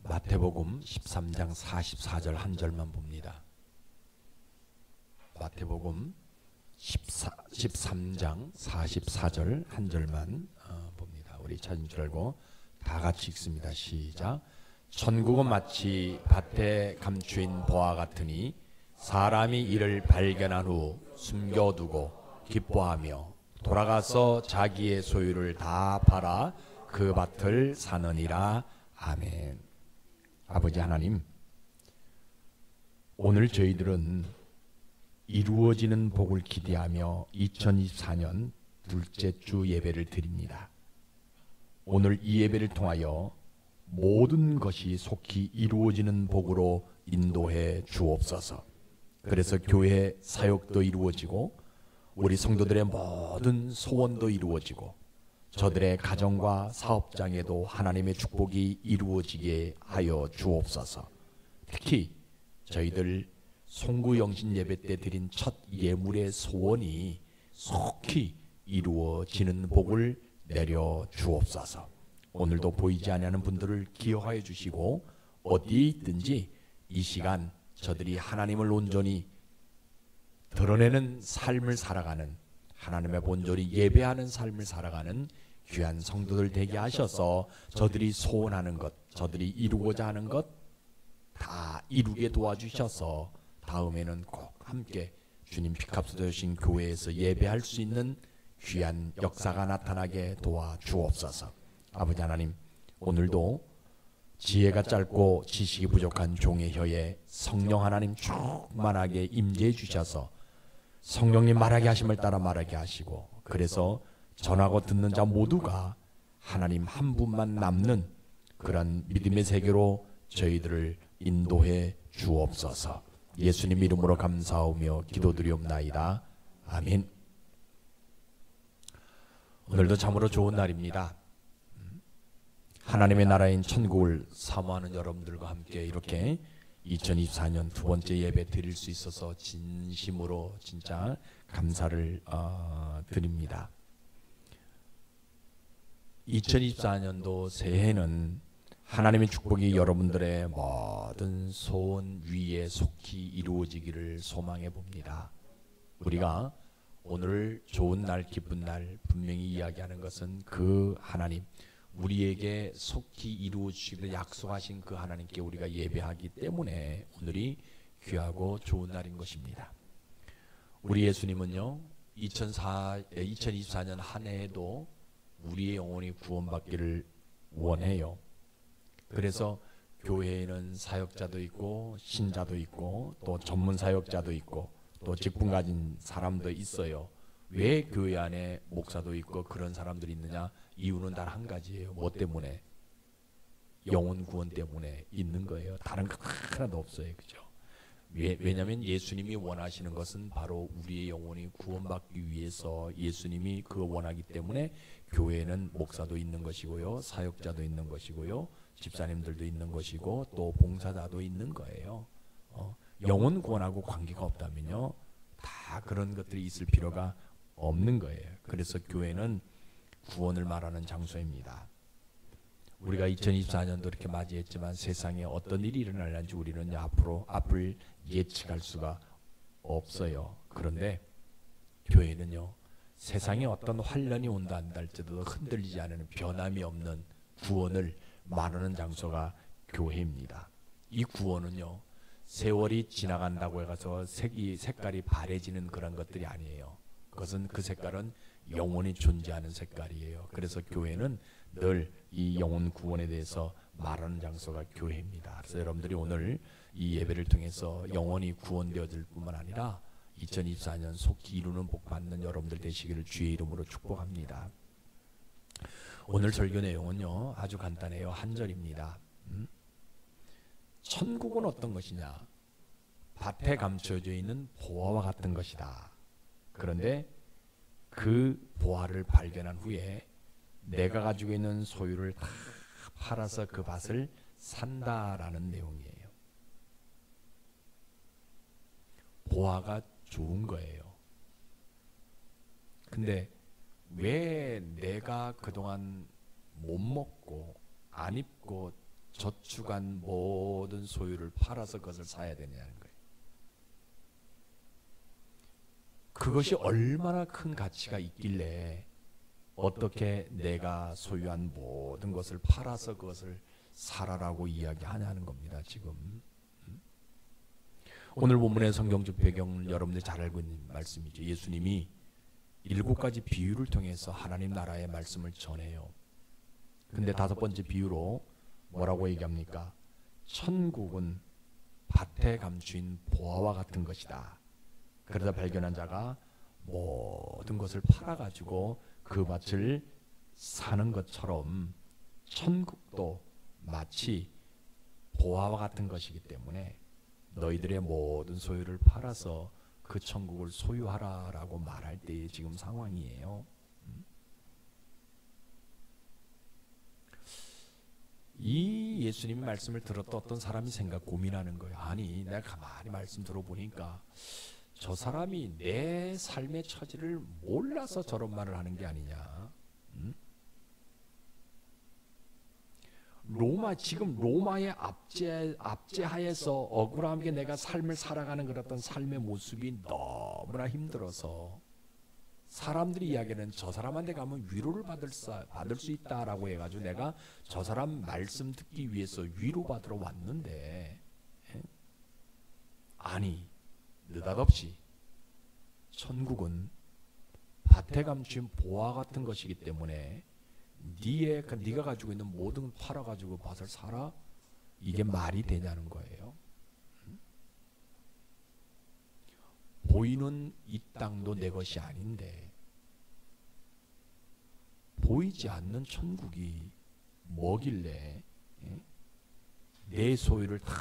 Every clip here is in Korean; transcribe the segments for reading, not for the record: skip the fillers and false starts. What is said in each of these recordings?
마태복음 13장 44절 한 절만 봅니다. 마태복음 13장 44절 한 절만 봅니다. 우리 찾은 줄 알고 다 같이 읽습니다. 시작. 천국은 마치 밭에 감추인 보화 같으니 사람이 이를 발견한 후 숨겨두고 기뻐하며 돌아가서 자기의 소유를 다 팔아 그 밭을 사느니라. 아멘. 아버지 하나님, 오늘 저희들은 이루어지는 복을 기대하며 2024년 둘째 주 예배를 드립니다. 오늘 이 예배를 통하여 모든 것이 속히 이루어지는 복으로 인도해 주옵소서. 그래서 교회 사역도 이루어지고 우리 성도들의 모든 소원도 이루어지고 저들의 가정과 사업장에도 하나님의 축복이 이루어지게 하여 주옵소서. 특히 저희들 송구영신 예배 때 드린 첫 예물의 소원이 속히 이루어지는 복을 내려 주옵소서. 오늘도 보이지 않는 분들을 기억하여 주시고 어디에 있든지 이 시간 저들이 하나님을 온전히 드러내는 삶을 살아가는, 하나님의 본전이 예배하는 삶을 살아가는 귀한 성도들 되게 하셔서 저들이 소원하는 것, 저들이 이루고자 하는 것 다 이루게 도와주셔서 다음에는 꼭 함께 주님 피값으로 되신 교회에서 예배할 수 있는 귀한 역사가 나타나게 도와주옵소서. 아버지 하나님, 오늘도 지혜가 짧고 지식이 부족한 종의 혀에 성령 하나님 충만하게 임재해 주셔서 성령님 말하게 하심을 따라 말하게 하시고, 그래서 전하고 듣는 자 모두가 하나님 한 분만 남는 그런 믿음의 세계로 저희들을 인도해 주옵소서. 예수님 이름으로 감사하며 기도드리옵나이다. 아멘. 오늘도 참으로 좋은 날입니다. 하나님의 나라인 천국을 사모하는 여러분들과 함께 이렇게 2024년 두 번째 예배 드릴 수 있어서 진심으로 진짜 감사를 드립니다. 2024년도 새해는 하나님의 축복이 여러분들의 모든 소원 위에 속히 이루어지기를 소망해 봅니다. 우리가 오늘 좋은 날, 기쁜 날 분명히 이야기하는 것은 그 하나님, 우리에게 속히 이루어 주시기를 약속하신 그 하나님께 우리가 예배하기 때문에 오늘이 귀하고 좋은 날인 것입니다. 우리 예수님은요, 2024년 한 해에도 우리의 영혼이 구원받기를 원해요. 그래서 교회에는 사역자도 있고 신자도 있고 또 전문 사역자도 있고 또 직분 가진 사람도 있어요. 왜 교회 안에 목사도 있고 그런 사람들이 있느냐? 이유는 단 한 가지예요. 뭐 때문에? 영혼 구원 때문에 있는 거예요. 다른 거 하나도 없어요. 그죠? 왜냐하면 예수님이 원하시는 것은 바로 우리의 영혼이 구원받기 위해서 예수님이 그거 원하기 때문에 교회에는 목사도 있는 것이고요, 사역자도 있는 것이고요, 집사님들도 있는 것이고 또 봉사자도 있는 거예요. 영혼 구원하고 관계가 없다면요, 다 그런 것들이 있을 필요가 없는 거예요. 그래서 교회는 구원을 말하는 장소입니다. 우리가 2024년도 이렇게 맞이했지만 세상에 어떤 일이 일어날는지 우리는 앞을 예측할 수가 없어요. 그런데 교회는요, 세상에 어떤 환란이 온다 한다 할지라도 흔들리지 않는 변함이 없는 구원을 말하는 장소가 교회입니다. 이 구원은요, 세월이 지나간다고 해서 색깔이 바래지는 그런 것들이 아니에요. 그것은 그 색깔은 영원히 존재하는 색깔이에요. 그래서 교회는 늘 이 영혼 구원에 대해서 말하는 장소가 교회입니다. 그래서 여러분들이 오늘 이 예배를 통해서 영혼이 구원되어질 뿐만 아니라 2024년 속히 이루는 복 받는 여러분들 되시기를 주의 이름으로 축복합니다. 오늘 설교 내용은요, 아주 간단해요. 한 절입니다. 천국은 어떤 것이냐? 밭에 감춰져 있는 보화와 같은 것이다. 그런데 그 보화를 발견한 후에 내가 가지고 있는 소유를 다 팔아서 그 밭을 산다라는 내용이에요. 보화가 좋은 거예요. 근데 왜 내가 그동안 못 먹고 안 입고 저축한 모든 소유를 팔아서 그것을 사야 되냐는 거예요. 그것이 얼마나 큰 가치가 있길래 어떻게 내가 소유한 모든 것을 팔아서 그것을 사라라고 이야기하냐는 겁니다. 지금 오늘 본문의 성경적 배경을 여러분들이 잘 알고 있는 말씀이죠. 예수님이 7가지 비유를 통해서 하나님 나라의 말씀을 전해요. 근데 5번째 비유로 뭐라고 얘기합니까? 천국은 밭에 감추인 보화와 같은 것이다. 그러다 발견한 자가 모든 것을 팔아가지고 그 밭을 사는 것처럼 천국도 마치 보화와 같은 것이기 때문에 너희들의 모든 소유를 팔아서 그 천국을 소유하라라고 말할 때의 지금 상황이에요. 이 예수님의 말씀을 들었던 어떤 사람이 고민하는 거예요. 아니, 내가 가만히 말씀 들어보니까 저 사람이 내 삶의 처지를 몰라서 저런 말을 하는 게 아니냐. 지금 로마의 압제하에서 억울하게 내가 삶을 살아가는 그런 삶의 모습이 너무나 힘들어서 사람들이 이야기하는 저 사람한테 가면 위로를 받을 수 있다라고 해가지고 내가 저 사람 말씀 듣기 위해서 위로받으러 왔는데, 아니, 느닷없이 천국은 밭에 감춘 보화 같은 것이기 때문에 네가 가지고 있는 모든 걸 팔아가지고 밭을 사라? 이게 말이 되냐는 거예요. 보이는 이 땅도 내 것이 아닌데 보이지 않는 천국이 뭐길래 내 소유를 다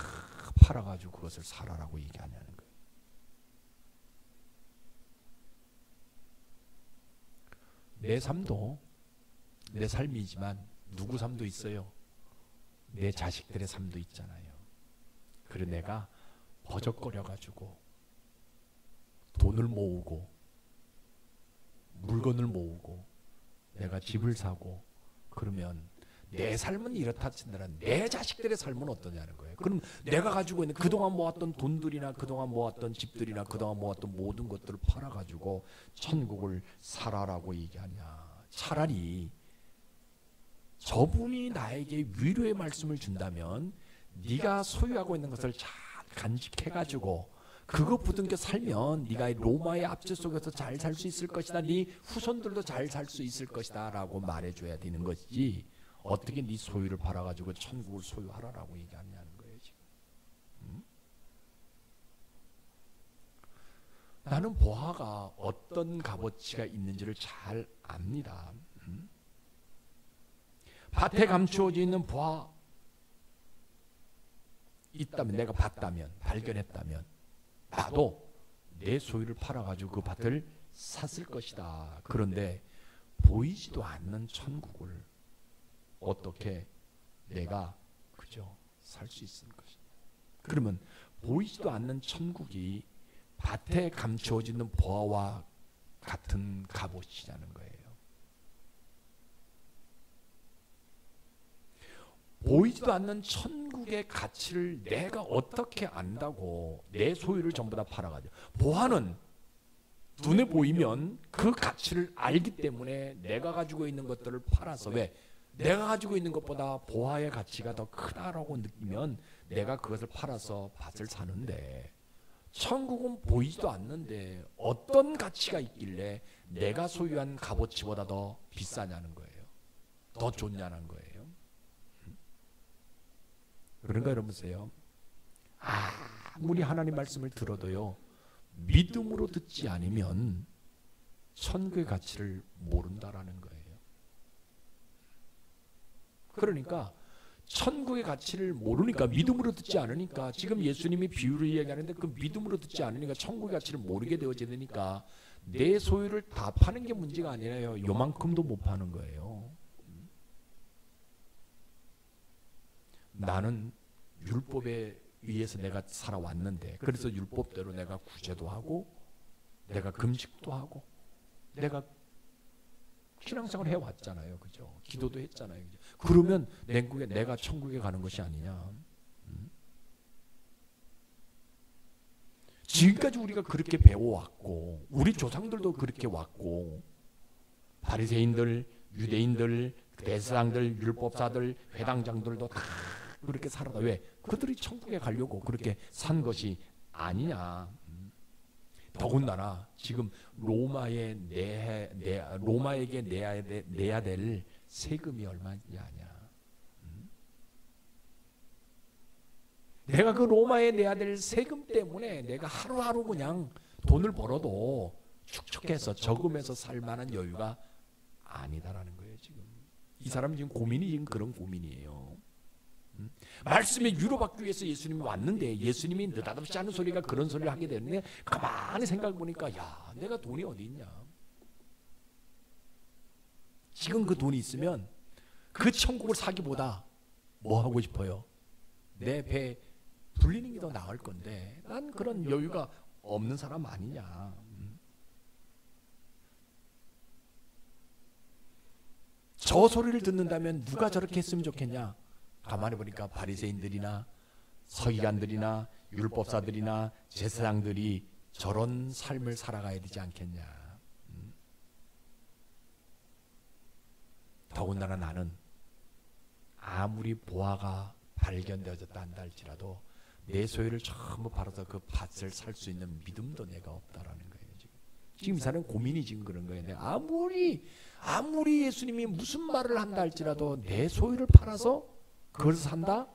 팔아가지고 그것을 사라라고 얘기하냐는 거예요. 내 삶도 내 삶이지만 누구 삶도 있어요. 내 자식들의 삶도 있잖아요. 그래 내가 버적거려가지고 돈을 모으고 물건을 모으고 내가 집을 사고 그러면 내 삶은 이렇다 친다면 내 자식들의 삶은 어떠냐는 거예요. 그럼 내가 가지고 있는 그동안 모았던 돈들이나 그동안 모았던 집들이나 그동안 모았던 모든 것들을 팔아가지고 천국을 살아라고 얘기하냐. 차라리 저분이 나에게 위로의 말씀을 준다면 네가 소유하고 있는 것을 잘 간직해가지고 그거 부둥켜 살면 네가 로마의 압제 속에서 잘 살 수 있을 것이다. 네 후손들도 잘 살 수 있을 것이다 라고 말해줘야 되는 것이지 어떻게 네 소유를 팔아가지고 천국을 소유하라라고 얘기하냐는 거예요. 지금. 나는 보화가 어떤 값어치가 있는지를 잘 압니다. 밭에 감추어져 있는 보화 있다면, 내가 봤다면, 발견했다면 나도 내 소유를 팔아가지고 그 밭을 샀을 것이다. 그런데 보이지도 않는 천국을 어떻게 내가 그죠 살 수 있을 것이냐. 그러면 보이지도 않는 천국이 밭에 감추어지는 보화와 같은 값어치라는 거예요. 보이지도 않는 천국의 가치를 내가 어떻게 안다고 내 소유를 전부 다 팔아가지고. 보화는 눈에 보이면 그 가치를 알기 때문에 내가 가지고 있는 것들을 팔아서, 왜? 내가 가지고 있는 것보다 보화의 가치가 더 크다라고 느끼면 내가 그것을 팔아서 밭을 사는데, 천국은 보이지도 않는데 어떤 가치가 있길래 내가 소유한 값어치보다 더 비싸냐는 거예요. 더 좋냐는 거예요. 그런가 여러분세요? 아무리 하나님 말씀을 들어도요 믿음으로 듣지 않으면 천국의 가치를 모른다라는 거예요. 그러니까 천국의 가치를 모르니까, 믿음으로 듣지 않으니까, 지금 예수님이 비유를 이야기하는데 그 믿음으로 듣지 않으니까 천국의 가치를 모르게 되어지니까 내 소유를 다 파는 게 문제가 아니라요, 요만큼도 못 파는 거예요. 나는 율법에 의해서 내가 살아왔는데, 그래서 율법대로 내가 구제도 하고 내가 금식도 하고 내가 신앙생활 해왔잖아요. 그죠? 기도도 했잖아요. 그죠? 그러면 내가 천국에 가는 것이 아니냐. 지금까지 우리가 그렇게 배워왔고 우리 조상들도 그렇게 왔고 바리새인들, 유대인들, 대제사장들, 율법사들, 회당장들도 다 그렇게 살아다. 왜? 그들이 천국에 가려고 그렇게 산 것이 아니냐. 더군다나 지금 로마에게 내야 될 세금이 얼마인지 아냐. 내가 그 로마에 내야 될 세금 때문에 내가 하루하루 그냥 돈을 벌어도 축적해서 저금해서 살 만한 여유가 아니다라는 거예요. 지금 이 사람은 지금 고민이 지금 그런 고민이에요. 말씀에 위로받기 위해서 예수님이 왔는데 예수님이 느닷없이 하는 소리가 그런 소리를 하게 되는데 가만히 생각해 보니까 야, 내가 돈이 어디 있냐. 지금 그 돈이 있으면 그 천국을 사기보다 뭐 하고 싶어요? 내 배 불리는 게 더 나을 건데 난 그런 여유가 없는 사람 아니냐. 저 소리를 듣는다면 누가 저렇게 했으면 좋겠냐. 가만히 보니까 바리새인들이나 서기관들이나 율법사들이나 제사장들이 저런 삶을 살아가야 되지 않겠냐. 더군다나 나는 아무리 보화가 발견되어졌다 한다 할지라도 내 소유를 전부 팔아서 그 밭을 살 수 있는 믿음도 내가 없다라는 거예요. 지금 이 사람은 고민이 지금 그런 거예요. 내가 아무리 예수님이 무슨 말을 한다 할지라도 내 소유를 팔아서 그걸 산다?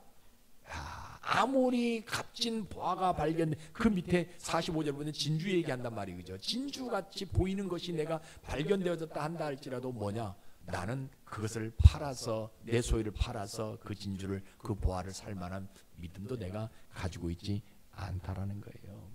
야, 아무리 값진 보화가 발견, 그 밑에 45절 보면 진주 얘기한단 말이죠. 진주같이 보이는 것이 내가 발견되어졌다 한다 할지라도 뭐냐? 나는 그것을 팔아서 내 소유를 팔아서 그 진주를 그 보화를 살 만한 믿음도 내가 가지고 있지 않다라는 거예요.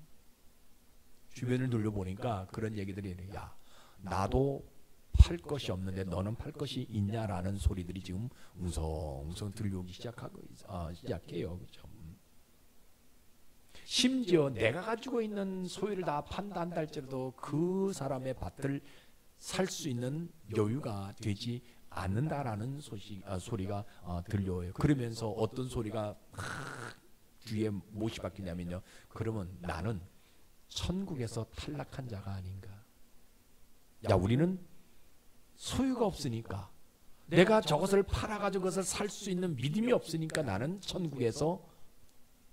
주변을 둘러보니까 그런 얘기들이 야, 나도 팔 것이 없는데 너는 팔 것이 있냐라는 소리들이 지금 웅성웅성 들려오기 시작해요. 그렇죠? 심지어 내가 가지고 있는 소유를 다 판다 한다 할지라도 그 사람의 밭을 살 수 있는 여유가 되지 않는다라는 소리가 들려요. 그러면서 어떤 소리가 귀에 못이 박히냐면요. 그러면 나는 천국에서 탈락한 자가 아닌가. 야, 우리는 소유가 없으니까 내가 저것을 팔아가지고 그것을 살 수 있는 믿음이 없으니까 나는 천국에서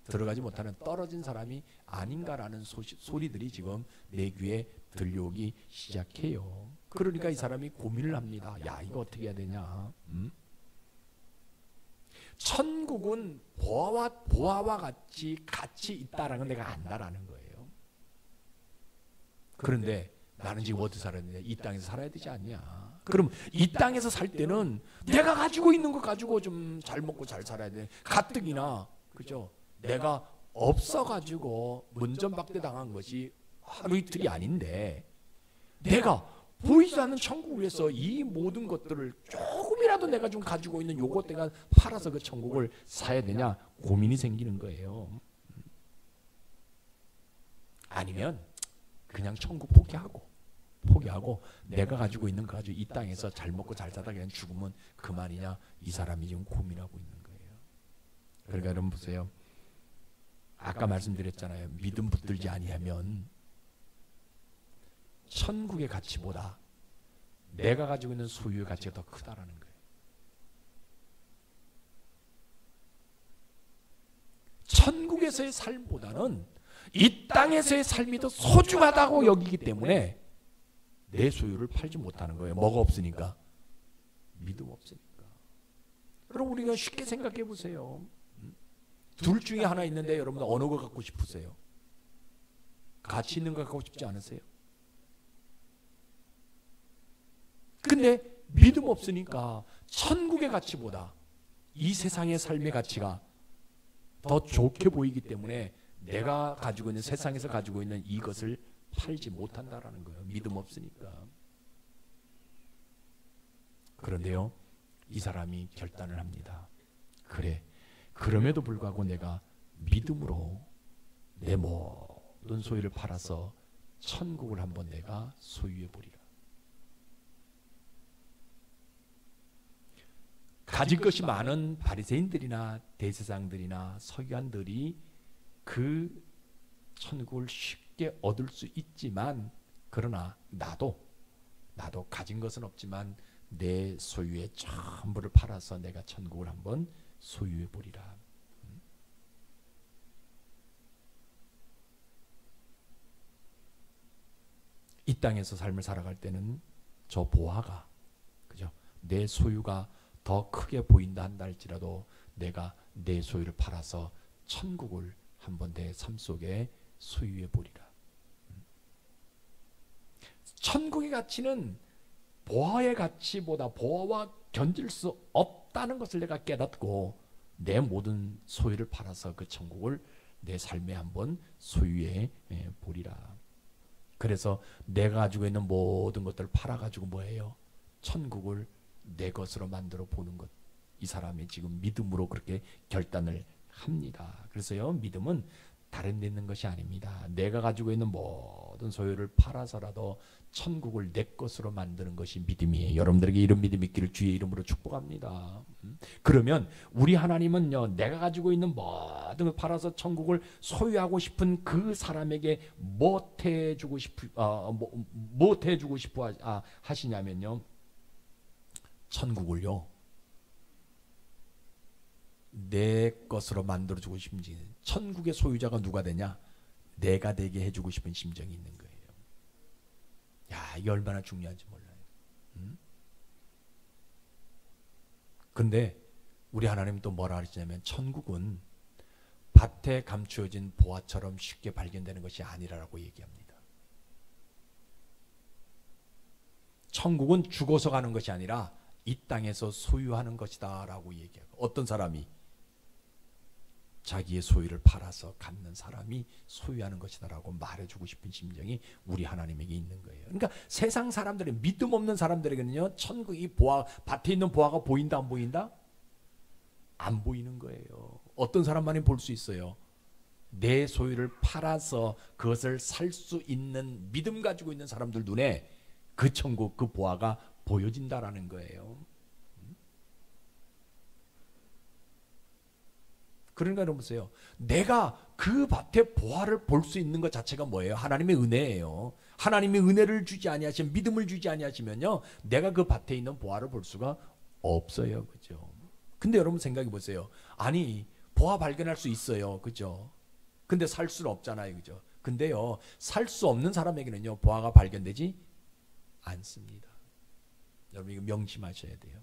들어가지 못하는 떨어진 사람이 아닌가라는 소리들이 지금 내 귀에 들려오기 시작해요. 그러니까 이 사람이 고민을 합니다. 야, 이거 어떻게 해야 되냐. 천국은 보화와 같이 가치 있다라는 걸 내가 안다라는 거예요. 그런데 나는 지금 어디 살아야 되냐? 이 땅에서 살아야 되지 않냐? 그럼 이 땅에서 살 때는 내가 가지고 있는 거 가지고 좀 잘 먹고 잘 살아야 돼. 가뜩이나 그죠? 내가 없어가지고 문전박대 당한 것이 하루 이틀이 아닌데 내가 보이지 않는 천국을 위해서 이 모든 것들을 조금이라도 내가 좀 가지고 있는 요것 내가 팔아서 그 천국을 사야 되냐 고민이 생기는 거예요. 아니면 그냥 천국 포기하고 내가 가지고 있는 거 가지고 이 땅에서 잘 먹고 잘 사다 그냥 죽으면 그만이냐 이 사람이 지금 고민하고 있는 거예요. 그러니까 여러분 보세요. 아까 말씀드렸잖아요. 믿음 붙들지 아니하면 천국의 가치보다 내가 가지고 있는 소유의 가치가 더 크다라는 거예요. 천국에서의 삶보다는 이 땅에서의 삶이 더 소중하다고 여기기 때문에 내 소유를 팔지 못하는 거예요. 뭐가 없으니까? 믿음 없으니까. 그럼 우리가 쉽게 생각해 보세요. 둘 중에 하나 있는데 여러분 어느 거 갖고 싶으세요? 가치 있는 거 갖고 싶지 않으세요? 근데 믿음 없으니까 천국의 가치보다 이 세상의 삶의 가치가 더 좋게 보이기 때문에 내가 가지고 있는 세상에서 가지고 있는 이것을 팔지 못한다라는 거예요. 믿음 없으니까. 그런데요, 이 사람이 결단을 합니다. 그래, 그럼에도 불구하고 내가 믿음으로 내 모든 소유를 팔아서 천국을 한번 내가 소유해 보리라. 가진 것이 많은 바리새인들이나 대제사장들이나 서기관들이 그 천국을 쉽게 얻을 수 있지만, 그러나 나도 가진 것은 없지만 내 소유의 전부를 팔아서 내가 천국을 한번 소유해 보리라. 이 땅에서 삶을 살아갈 때는 저 보화가, 그죠? 내 소유가 더 크게 보인다 한다 할지라도 내가 내 소유를 팔아서 천국을 한번 내 삶 속에 소유해 보리라. 천국의 가치는 보화의 가치보다, 보화와 견질 수 없다는 것을 내가 깨닫고 내 모든 소유를 팔아서 그 천국을 내 삶에 한번 소유해 보리라. 그래서 내가 가지고 있는 모든 것들을 팔아가지고 뭐예요? 천국을 내 것으로 만들어 보는 것. 이 사람이 지금 믿음으로 그렇게 결단을 합니다. 그래서요, 믿음은 다른 데 있는 것이 아닙니다. 내가 가지고 있는 모든 소유를 팔아서라도 천국을 내 것으로 만드는 것이 믿음이에요. 여러분들에게 이런 믿음이 있기를 주의 이름으로 축복합니다. 그러면 우리 하나님은요, 내가 가지고 있는 모든 걸 팔아서 천국을 소유하고 싶은 그 사람에게 못 해주고 싶어 하시냐면요, 천국을요 내 것으로 만들어주고 싶은, 천국의 소유자가 누가 되냐? 내가 되게 해주고 싶은 심정이 있는 거예요. 야, 이게 얼마나 중요한지 몰라요. 근데 우리 하나님 또 뭐라 하시냐면, 천국은 밭에 감추어진 보화처럼 쉽게 발견되는 것이 아니라고 얘기합니다. 천국은 죽어서 가는 것이 아니라 이 땅에서 소유하는 것이다 라고 얘기하고, 어떤 사람이 자기의 소유를 팔아서 갖는 사람이 소유하는 것이다 라고 말해주고 싶은 심정이 우리 하나님에게 있는 거예요. 그러니까 세상 사람들이, 믿음 없는 사람들에게는요, 천국, 이 보화, 밭에 있는 보화가 보인다 안 보인다? 안 보이는 거예요. 어떤 사람만이 볼 수 있어요? 내 소유를 팔아서 그것을 살 수 있는 믿음 가지고 있는 사람들 눈에 그 천국, 그 보화가 보여진다라는 거예요. 그러니까 여러분 보세요. 내가 그 밭의 보화를 볼 수 있는 것 자체가 뭐예요? 하나님의 은혜예요. 하나님의 은혜를 주지 아니하시면, 믿음을 주지 아니하시면요, 내가 그 밭에 있는 보화를 볼 수가 없어요. 그죠? 근데 여러분 생각해 보세요. 아니, 보화 발견할 수 있어요. 그죠? 근데 살 수는 없잖아요. 그죠? 근데요, 살 수 없는 사람에게는요, 보화가 발견되지 않습니다. 여러분 이거 명심하셔야 돼요.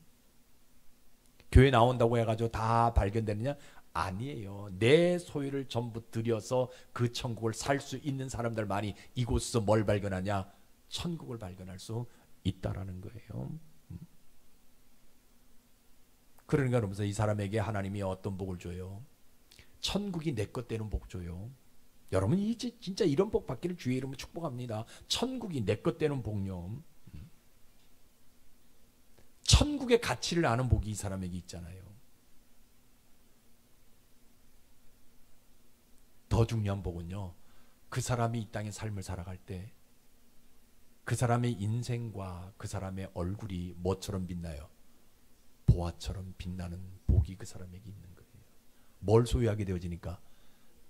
교회 나온다고 해가지고 다 발견되느냐? 아니에요. 내 소유를 전부 들여서 그 천국을 살 수 있는 사람들만이 이곳에서 뭘 발견하냐? 천국을 발견할 수 있다라는 거예요. 그러니까 여러분, 이 사람에게 하나님이 어떤 복을 줘요? 천국이 내 것 되는 복 줘요. 여러분 이제 진짜 이런 복 받기를 주의 이름으로 축복합니다. 천국이 내 것 되는 복요. 천국의 가치를 아는 복이 이 사람에게 있잖아요. 더 중요한 복은요, 그 사람이 이 땅의 삶을 살아갈 때 그 사람의 인생과 그 사람의 얼굴이 뭐처럼 빛나요? 보화처럼 빛나는 복이 그 사람에게 있는 거예요. 뭘 소유하게 되어지니까?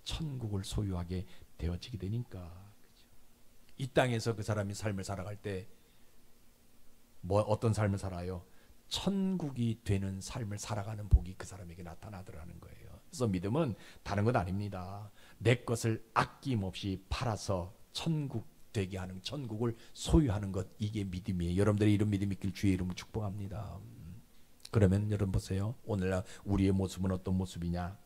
천국을 소유하게 되어지게 되니까. 그렇죠? 이 땅에서 그 사람이 삶을 살아갈 때 어떤 삶을 살아요? 천국이 되는 삶을 살아가는 복이 그 사람에게 나타나더라는 거예요. 그래서 믿음은 다른 것 아닙니다. 내 것을 아낌없이 팔아서 천국 되게 하는, 천국을 소유하는 것, 이게 믿음이에요. 여러분들이 이런 믿음이 있길 주의 이름으로 축복합니다. 그러면 여러분 보세요. 오늘날 우리의 모습은 어떤 모습이냐?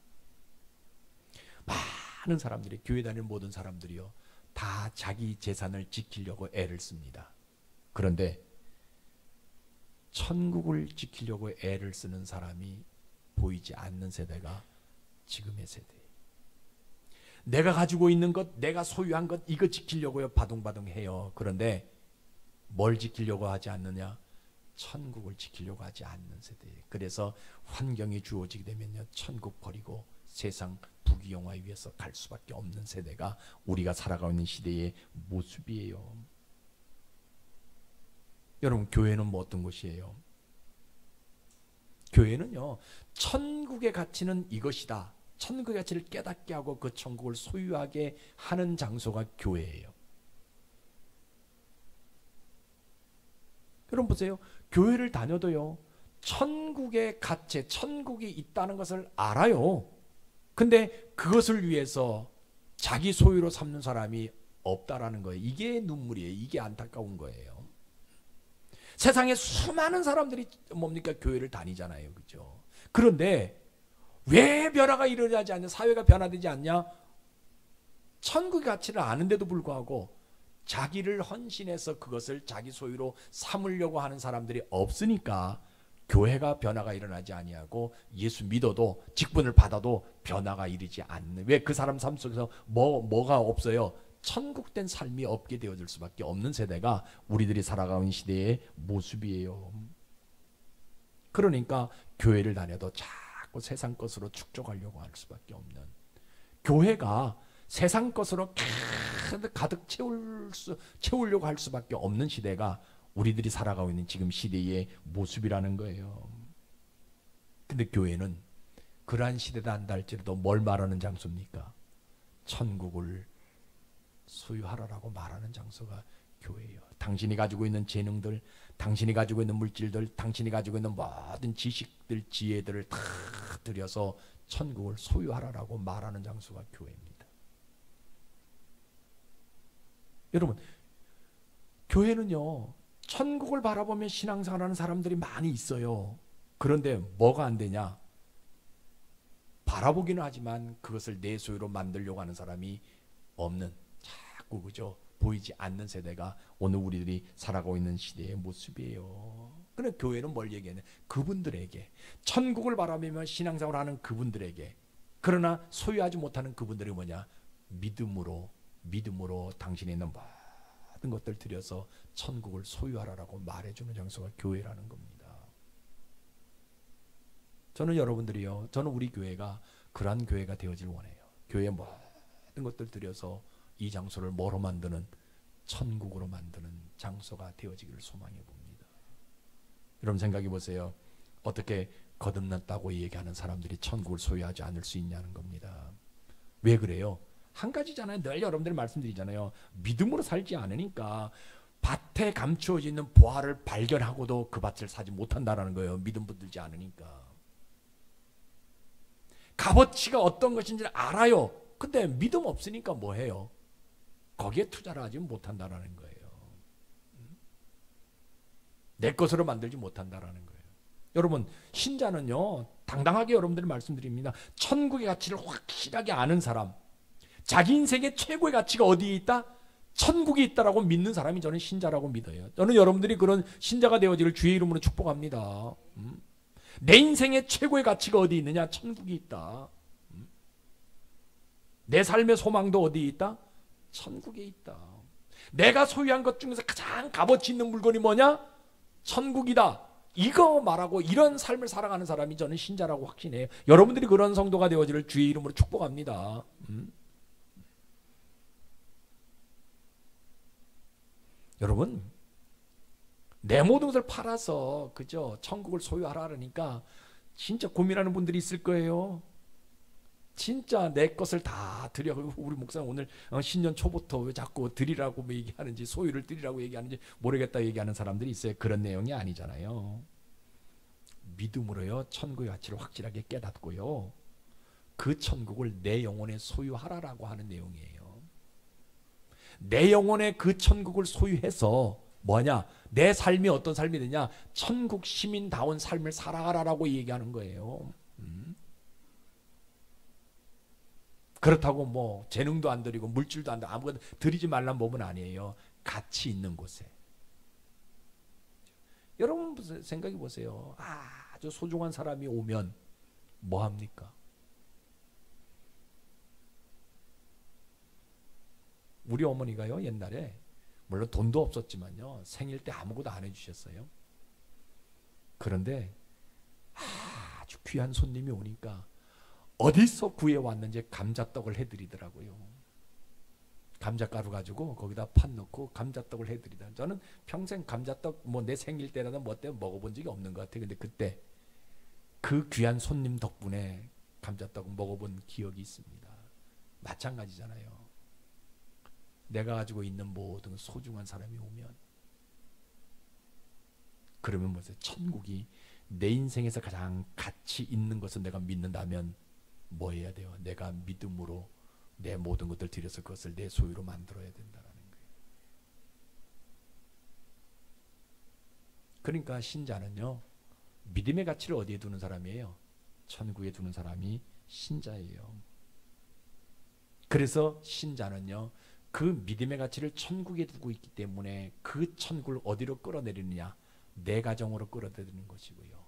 많은 사람들이, 교회 다니는 모든 사람들이요, 다 자기 재산을 지키려고 애를 씁니다. 그런데 천국을 지키려고 애를 쓰는 사람이 보이지 않는 세대가 지금의 세대예요. 내가 가지고 있는 것, 내가 소유한 것, 이거 지키려고요 바둥바둥 해요. 그런데 뭘 지키려고 하지 않느냐? 천국을 지키려고 하지 않는 세대예요. 그래서 환경이 주어지게 되면요, 천국 버리고 세상 부귀영화 위해서 갈 수밖에 없는 세대가 우리가 살아가고 있는 시대의 모습이에요. 여러분 교회는 뭐 어떤 곳이에요? 교회는요, 천국의 가치는 이것이다. 천국의 가치를 깨닫게 하고 그 천국을 소유하게 하는 장소가 교회예요. 여러분 보세요. 교회를 다녀도요, 천국의 가치, 천국이 있다는 것을 알아요. 근데 그것을 위해서 자기 소유로 삼는 사람이 없다라는 거예요. 이게 눈물이에요. 이게 안타까운 거예요. 세상에 수많은 사람들이 뭡니까? 교회를 다니잖아요. 그죠? 그런데 왜 변화가 일어나지 않냐? 사회가 변화되지 않냐? 천국의 가치를 아는데도 불구하고 자기를 헌신해서 그것을 자기 소유로 삼으려고 하는 사람들이 없으니까 교회가 변화가 일어나지 아니하고 예수 믿어도 직분을 받아도 변화가 이르지 않는. 왜? 그 사람 삶 속에서 뭐가 없어요? 천국된 삶이 없게 되어질 수밖에 없는 세대가 우리들이 살아가는 시대의 모습이에요. 그러니까 교회를 다녀도 자꾸 세상 것으로 축적하려고 할 수밖에 없는, 교회가 세상 것으로 가득 채우려고 할 수밖에 없는 시대가 우리들이 살아가고 있는 지금 시대의 모습이라는 거예요. 근데 교회는 그러한 시대다 한다 할지라도 뭘 말하는 장소입니까? 천국을 소유하라라고 말하는 장소가 교회예요. 당신이 가지고 있는 재능들, 당신이 가지고 있는 물질들, 당신이 가지고 있는 모든 지식들, 지혜들을 다 들여서 천국을 소유하라라고 말하는 장소가 교회입니다. 여러분, 교회는요, 천국을 바라보며 신앙생활하는 사람들이 많이 있어요. 그런데 뭐가 안 되냐? 바라보기는 하지만 그것을 내 소유로 만들려고 하는 사람이 없는, 자꾸 그죠? 보이지 않는 세대가 오늘 우리들이 살아가고 있는 시대의 모습이에요. 그런데 교회는 뭘 얘기하냐? 그분들에게, 천국을 바라보며 신앙생활하는 그분들에게, 그러나 소유하지 못하는 그분들이 뭐냐? 믿음으로 당신이 있는 모든 것들 들여서 천국을 소유하라라고 말해주는 장소가 교회라는 겁니다. 저는 여러분들이요, 저는 우리 교회가 그러한 교회가 되어질 원해요. 교회의 모든 것들 들여서 이 장소를 뭐로 만드는? 천국으로 만드는 장소가 되어지기를 소망해 봅니다. 여러분 생각해 보세요. 어떻게 거듭났다고 얘기하는 사람들이 천국을 소유하지 않을 수 있냐는 겁니다. 왜 그래요? 한 가지잖아요. 늘 여러분들 말씀드리잖아요. 믿음으로 살지 않으니까 밭에 감추어져 있는 보화를 발견하고도 그 밭을 사지 못한다는 거예요. 믿음 붙들지 않으니까. 값어치가 어떤 것인지 알아요. 근데 믿음 없으니까 뭐 해요? 거기에 투자를 하지 못한다는 거예요. 내 것으로 만들지 못한다는 거예요. 여러분, 신자는요, 당당하게 여러분들이 말씀드립니다. 천국의 가치를 확실하게 아는 사람, 자기 인생의 최고의 가치가 어디에 있다? 천국이 있다라고 믿는 사람이 저는 신자라고 믿어요. 저는 여러분들이 그런 신자가 되어지를 주의 이름으로 축복합니다. 내 인생의 최고의 가치가 어디 있느냐? 천국이 있다. 내 삶의 소망도 어디에 있다? 천국에 있다. 내가 소유한 것 중에서 가장 값어치 있는 물건이 뭐냐? 천국이다. 이거 말하고 이런 삶을 살아가는 사람이 저는 신자라고 확신해요. 여러분들이 그런 성도가 되어지를 주의 이름으로 축복합니다. 여러분, 내 모든 것을 팔아서 그죠? 천국을 소유하라 그러니까 진짜 고민하는 분들이 있을 거예요. 진짜 내 것을 다 드려. 우리 목사님 오늘 신년 초부터 왜 자꾸 드리라고 얘기하는지, 소유를 드리라고 얘기하는지 모르겠다 얘기하는 사람들이 있어요. 그런 내용이 아니잖아요. 믿음으로요, 천국의 가치를 확실하게 깨닫고요, 그 천국을 내 영혼에 소유하라라고 하는 내용이에요. 내 영혼에 그 천국을 소유해서 뭐냐? 내 삶이 어떤 삶이 되냐? 천국 시민다운 삶을 살아가라라고 얘기하는 거예요. 그렇다고 뭐 재능도 안 드리고 물질도 안 드리고 아무것도 드리지 말란 법은 아니에요. 가치 있는 곳에. 여러분 생각해 보세요. 아주 소중한 사람이 오면 뭐 합니까? 우리 어머니가요, 옛날에 물론 돈도 없었지만요, 생일 때 아무것도 안 해주셨어요. 그런데 아주 귀한 손님이 오니까 어디서 구해왔는지 감자떡을 해드리더라고요. 감자가루 가지고 거기다 팥 넣고 감자떡을 해드리다. 저는 평생 감자떡 뭐 내 생일 때라도 뭐 때 먹어본 적이 없는 것 같아요. 근데 그때 그 귀한 손님 덕분에 감자떡 먹어본 기억이 있습니다. 마찬가지잖아요. 내가 가지고 있는 모든 소중한 사람이 오면, 그러면 뭐죠? 천국이 내 인생에서 가장 가치 있는 것을 내가 믿는다면 뭐 해야 돼요? 내가 믿음으로 내 모든 것들 들여서 그것을 내 소유로 만들어야 된다는 거예요. 그러니까 신자는요, 믿음의 가치를 어디에 두는 사람이에요? 천국에 두는 사람이 신자예요. 그래서 신자는요, 그 믿음의 가치를 천국에 두고 있기 때문에 그 천국을 어디로 끌어내리느냐? 내 가정으로 끌어들이는 것이고요,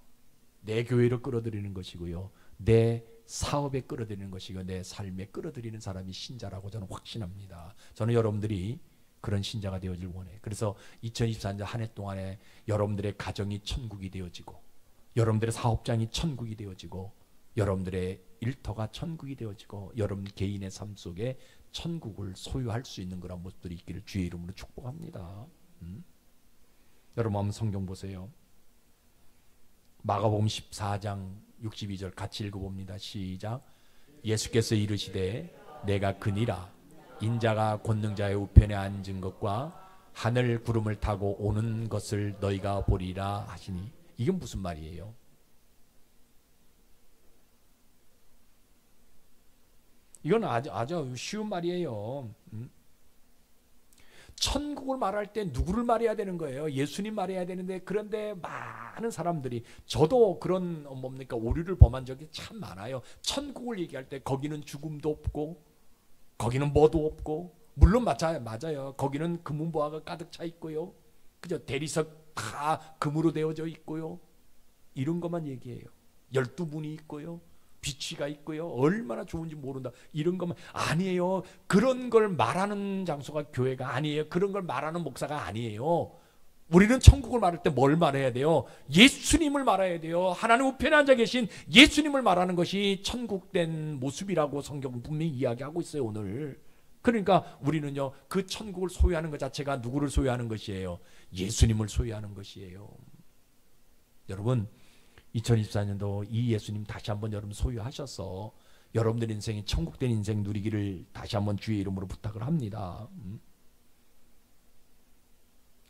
내 교회로 끌어들이는 것이고요, 내 사업에 끌어들이는 것이고, 내 삶에 끌어들이는 사람이 신자라고 저는 확신합니다. 저는 여러분들이 그런 신자가 되어질 원해요. 그래서 2024년 한 해 동안에 여러분들의 가정이 천국이 되어지고, 여러분들의 사업장이 천국이 되어지고, 여러분들의 일터가 천국이 되어지고, 여러분 개인의 삶 속에 천국을 소유할 수 있는 그런 모습들이 있기를 주의 이름으로 축복합니다. 여러분 한번 성경 보세요. 마가복음 14장 62절 같이 읽어봅니다. 시작. 예수께서 이르시되 내가 그니라. 인자가 권능자의 우편에 앉은 것과 하늘 구름을 타고 오는 것을 너희가 보리라 하시니. 이건 무슨 말이에요? 이건 아주 쉬운 말이에요. 천국을 말할 때 누구를 말해야 되는 거예요? 예수님 말해야 되는데, 그런데 많은 사람들이, 저도 그런 오류를 범한 적이 참 많아요. 천국을 얘기할 때 거기는 죽음도 없고 거기는 뭐도 없고, 물론 맞아요. 거기는 금은보화가 가득 차 있고요, 그죠? 대리석 다 금으로 되어져 있고요, 이런 것만 얘기해요. 12문이 있고요, 비치가 있고요, 얼마나 좋은지 모른다, 이런 것만. 아니에요. 그런 걸 말하는 장소가 교회가 아니에요. 그런 걸 말하는 목사가 아니에요. 우리는 천국을 말할 때 뭘 말해야 돼요? 예수님을 말해야 돼요. 하나님 우편에 앉아 계신 예수님을 말하는 것이 천국된 모습이라고 성경은 분명히 이야기하고 있어요, 오늘. 그러니까 우리는요, 그 천국을 소유하는 것 자체가 누구를 소유하는 것이에요? 예수님을 소유하는 것이에요. 여러분, 2024년도 이 예수님 다시 한번 여러분 소유하셔서 여러분들 인생이 천국된 인생 누리기를 다시 한번 주의 이름으로 부탁을 합니다.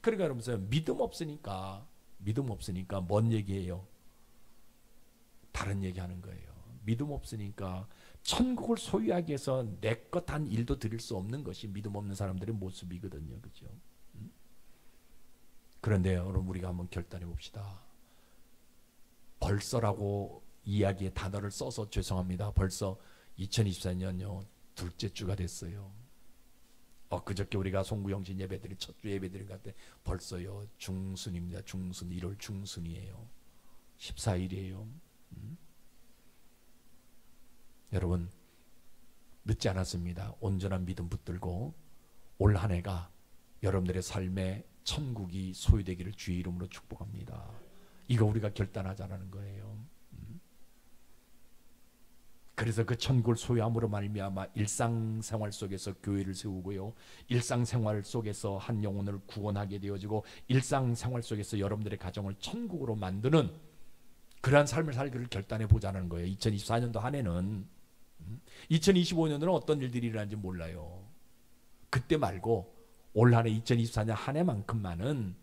그러니까 여러분, 믿음 없으니까 뭔 얘기예요? 다른 얘기하는 거예요. 믿음 없으니까 천국을 소유하기 위해서 내 것 한 일도 드릴 수 없는 것이 믿음 없는 사람들의 모습이거든요, 그죠? 그런데 여러분, 우리가 한번 결단해 봅시다. 벌써라고 이야기의 단어를 써서 죄송합니다. 벌써 2024년요 둘째 주가 됐어요. 그저께 우리가 송구영신 예배드린 첫 주 예배드린 것 같아. 벌써요 중순입니다. 중순, 1월 중순이에요. 14일이에요. 여러분, 늦지 않았습니다. 온전한 믿음 붙들고 올 한 해가 여러분들의 삶에 천국이 소유되기를 주의 이름으로 축복합니다. 이거 우리가 결단하자라는 거예요. 그래서 그 천국을 소유함으로 말미암아 일상생활 속에서 교회를 세우고요, 일상생활 속에서 한 영혼을 구원하게 되어지고, 일상생활 속에서 여러분들의 가정을 천국으로 만드는 그러한 삶을 살기를 결단해 보자는 거예요. 2024년도 한 해는. 2025년도는 어떤 일들이 일어날지 몰라요. 그때 말고 올 한 해 2024년 한 해만큼만은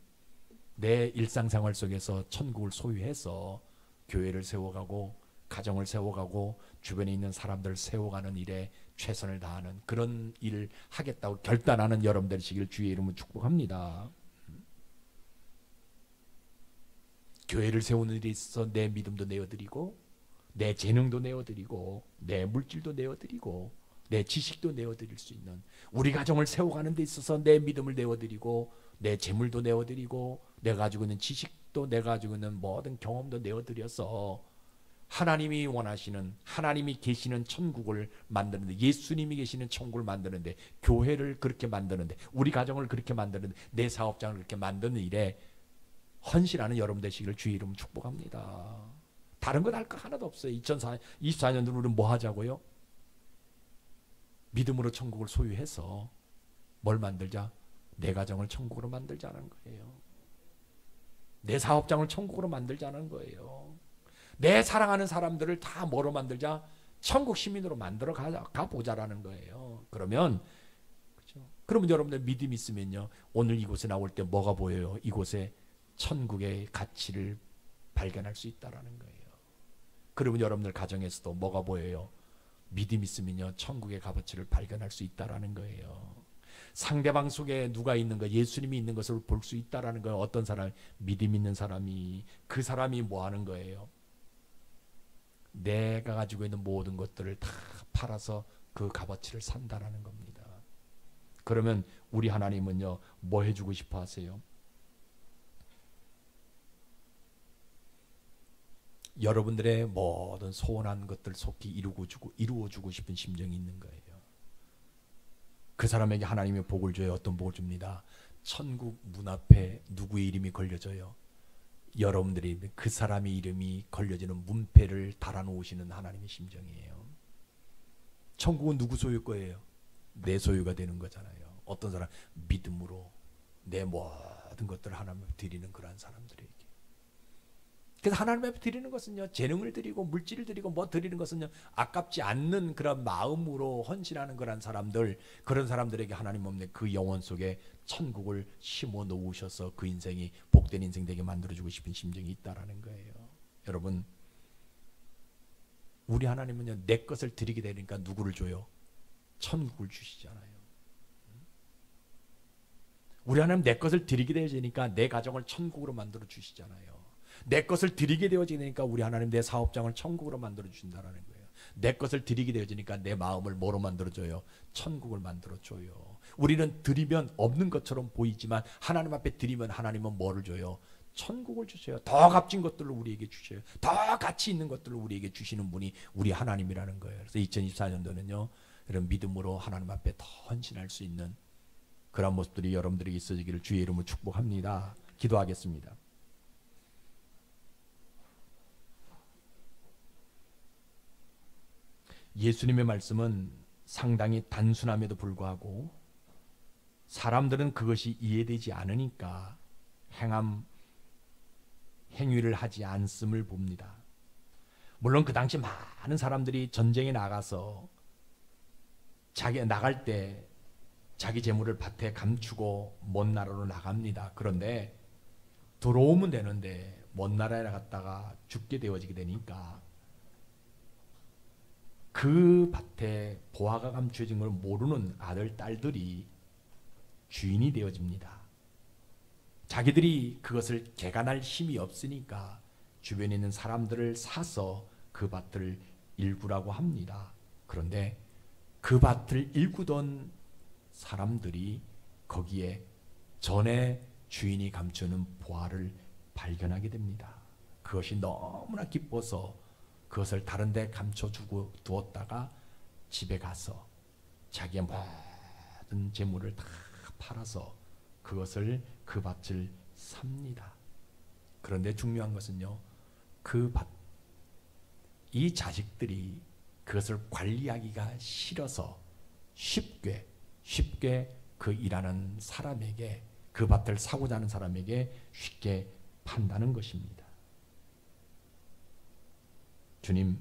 내 일상생활 속에서 천국을 소유해서 교회를 세워가고 가정을 세워가고 주변에 있는 사람들 세워가는 일에 최선을 다하는 그런 일을 하겠다고 결단하는 여러분 되시길 주의 이름으로 축복합니다. 교회를 세우는 일에 있어서 내 믿음도 내어드리고, 내 재능도 내어드리고, 내 물질도 내어드리고, 내 지식도 내어드릴 수 있는, 우리 가정을 세워가는 데 있어서 내 믿음을 내어드리고, 내 재물도 내어드리고, 내가 가지고 있는 지식도, 내가 가지고 있는 모든 경험도 내어드려서 하나님이 원하시는, 하나님이 계시는 천국을 만드는데, 예수님이 계시는 천국을 만드는데, 교회를 그렇게 만드는데, 우리 가정을 그렇게 만드는데, 내 사업장을 그렇게 만드는 일에 헌신하는 여러분 되시기를 주의 이름 축복합니다. 다른 것 할 거 하나도 없어요. 2024년도는 우리는 뭐 하자고요? 믿음으로 천국을 소유해서 뭘 만들자? 내 가정을 천국으로 만들자는 거예요. 내 사업장을 천국으로 만들자는 거예요. 내 사랑하는 사람들을 다 뭐로 만들자? 천국 시민으로 만들어 가보자라는 거예요. 그러면 그렇죠? 그러면 여러분들 믿음 있으면요, 오늘 이곳에 나올 때 뭐가 보여요? 이곳에 천국의 가치를 발견할 수 있다라는 거예요. 그러면 여러분들 가정에서도 뭐가 보여요? 믿음 있으면요, 천국의 값어치를 발견할 수 있다라는 거예요. 상대방 속에 누가 있는 거, 예수님이 있는 것을 볼 수 있다라는 거예요. 어떤 사람, 믿음 있는 사람이, 그 사람이 뭐 하는 거예요? 내가 가지고 있는 모든 것들을 다 팔아서 그 값어치를 산다라는 겁니다. 그러면 우리 하나님은요, 뭐 해주고 싶어 하세요? 여러분들의 모든 소원한 것들 속히 이루어주고 싶은 심정이 있는 거예요. 그 사람에게 하나님의 복을 줘요. 어떤 복을 줍니다. 천국 문 앞에 누구의 이름이 걸려져요? 여러분들이 그 사람의 이름이 걸려지는 문패를 달아놓으시는 하나님의 심정이에요. 천국은 누구 소유 거예요? 내 소유가 되는 거잖아요. 어떤 사람? 믿음으로 내 모든 것들을 하나님 앞에 드리는 그러한 사람들에게. 그래서 하나님 앞에 드리는 것은요, 재능을 드리고 물질을 드리고 뭐 드리는 것은요, 아깝지 않는 그런 마음으로 헌신하는 그런 사람들, 그런 사람들에게 하나님 없네 그 영혼 속에 천국을 심어 놓으셔서 그 인생이 복된 인생 되게 만들어주고 싶은 심정이 있다라는 거예요. 여러분, 우리 하나님은요, 내 것을 드리게 되니까 누구를 줘요? 천국을 주시잖아요. 우리 하나님 내 것을 드리게 되니까 내 가정을 천국으로 만들어 주시잖아요. 내 것을 드리게 되어지니까 우리 하나님 내 사업장을 천국으로 만들어 주신다는 거예요. 내 것을 드리게 되어지니까 내 마음을 뭐로 만들어줘요? 천국을 만들어줘요. 우리는 드리면 없는 것처럼 보이지만 하나님 앞에 드리면 하나님은 뭐를 줘요? 천국을 주세요. 더 값진 것들을 우리에게 주셔요. 더 가치 있는 것들을 우리에게 주시는 분이 우리 하나님이라는 거예요. 그래서 2024년도는요, 이런 믿음으로 하나님 앞에 더 헌신할 수 있는 그런 모습들이 여러분들에게 있어지기를 주의 이름으로 축복합니다. 기도하겠습니다. 예수님의 말씀은 상당히 단순함에도 불구하고 사람들은 그것이 이해되지 않으니까 행위를 하지 않음을 봅니다. 물론 그 당시 많은 사람들이 전쟁에 나가서 나갈 때 자기 재물을 밭에 감추고 먼 나라로 나갑니다. 그런데 들어오면 되는데 먼 나라에 나갔다가 죽게 되어지게 되니까 그 밭에 보화가 감춰진 걸 모르는 아들, 딸들이 주인이 되어집니다. 자기들이 그것을 개간할 힘이 없으니까 주변에 있는 사람들을 사서 그 밭을 일구라고 합니다. 그런데 그 밭을 일구던 사람들이 거기에 전에 주인이 감추는 보화를 발견하게 됩니다. 그것이 너무나 기뻐서 그것을 다른 데 감춰주고 두었다가 집에 가서 자기의 모든 재물을 다 팔아서 그것을 그 밭을 삽니다. 그런데 중요한 것은요, 이 자식들이 그것을 관리하기가 싫어서 쉽게 그 일하는 사람에게, 그 밭을 사고자 하는 사람에게 쉽게 판다는 것입니다. 주님,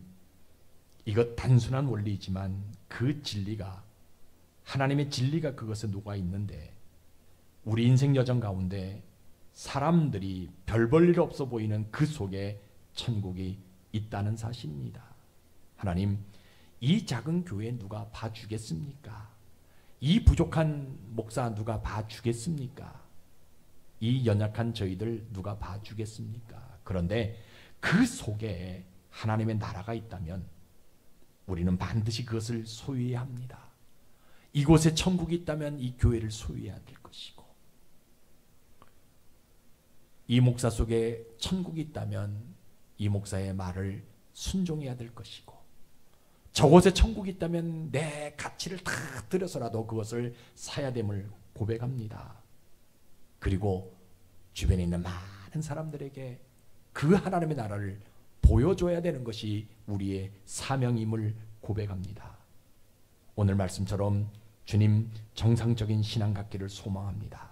이것 단순한 원리이지만 그 진리가, 하나님의 진리가 그것에 녹아 있는데 우리 인생 여정 가운데 사람들이 별 볼 일 없어 보이는 그 속에 천국이 있다는 사실입니다. 하나님, 이 작은 교회 누가 봐주겠습니까? 이 부족한 목사 누가 봐주겠습니까? 이 연약한 저희들 누가 봐주겠습니까? 그런데 그 속에 하나님의 나라가 있다면 우리는 반드시 그것을 소유해야 합니다. 이곳에 천국이 있다면 이 교회를 소유해야 될 것이고, 이 목사 속에 천국이 있다면 이 목사의 말을 순종해야 될 것이고, 저곳에 천국이 있다면 내 가치를 다 들여서라도 그것을 사야 됨을 고백합니다. 그리고 주변에 있는 많은 사람들에게 그 하나님의 나라를 보여줘야 되는 것이 우리의 사명임을 고백합니다. 오늘 말씀처럼 주님, 정상적인 신앙 갖기를 소망합니다.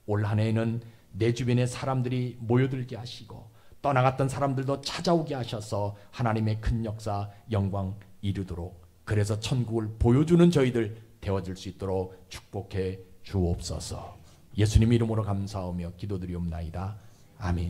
올 한 해에는 내 주변에 사람들이 모여들게 하시고 떠나갔던 사람들도 찾아오게 하셔서 하나님의 큰 역사 영광 이루도록, 그래서 천국을 보여주는 저희들 되어질 수 있도록 축복해 주옵소서. 예수님 이름으로 감사하며 기도드리옵나이다. 아멘.